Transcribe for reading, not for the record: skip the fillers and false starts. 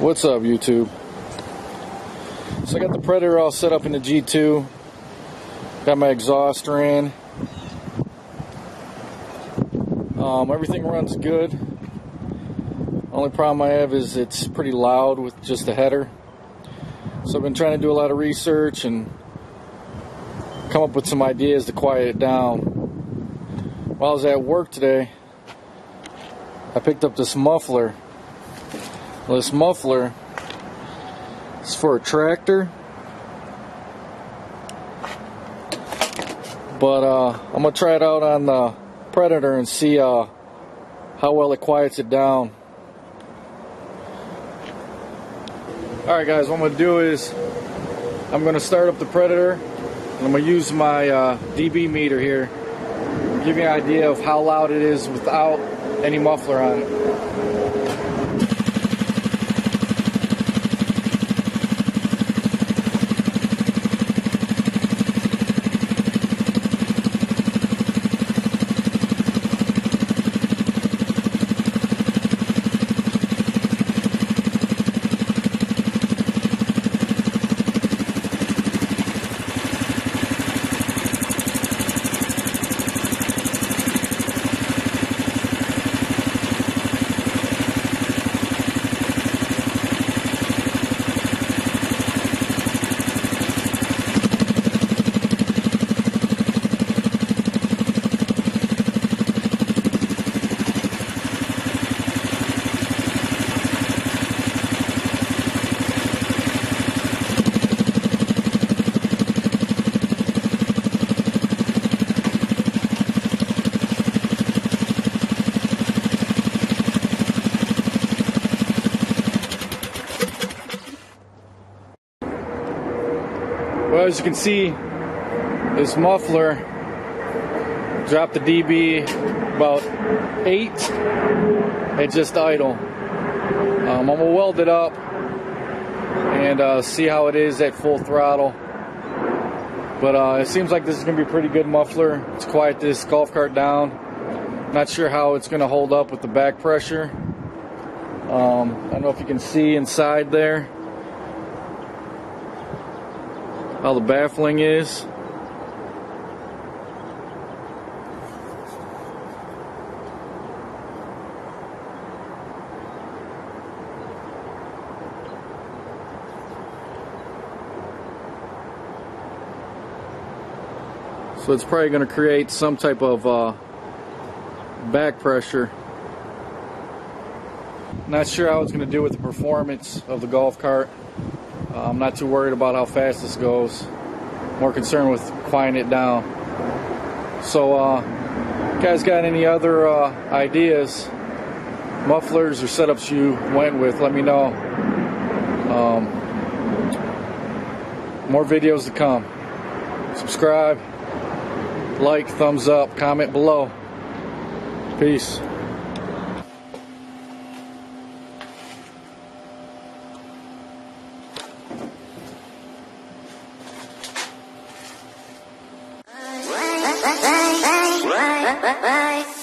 What's up, YouTube? So I got the Predator all set up in the G2. Got my exhaust ran. Everything runs good. Only problem I have is it's pretty loud with just the header. So I've been trying to do a lot of research and come up with some ideas to quiet it down. While I was at work today, I picked up this muffler. Well, this muffler is for a tractor, but I'm gonna try it out on the Predator and see how well it quiets it down. Alright guys, what I'm gonna do is I'm gonna start up the Predator and I'm gonna use my dB meter here to give you an idea of how loud it is without any muffler on it. Well, as you can see, this muffler dropped the dB about 8 at just idle. I'm going to weld it up and see how it is at full throttle. But it seems like this is going to be a pretty good muffler to quiet this golf cart down. Not sure how it's going to hold up with the back pressure. I don't know if you can see inside there how the baffling is. So it's probably going to create some type of back pressure. Not sure how it's going to do with the performance of the golf cart. I'm not too worried about how fast this goes. More concerned with quieting it down. So, you guys got any other ideas, mufflers or setups you went with? Let me know. More videos to come. Subscribe, like, thumbs up, comment below. Peace. Bye.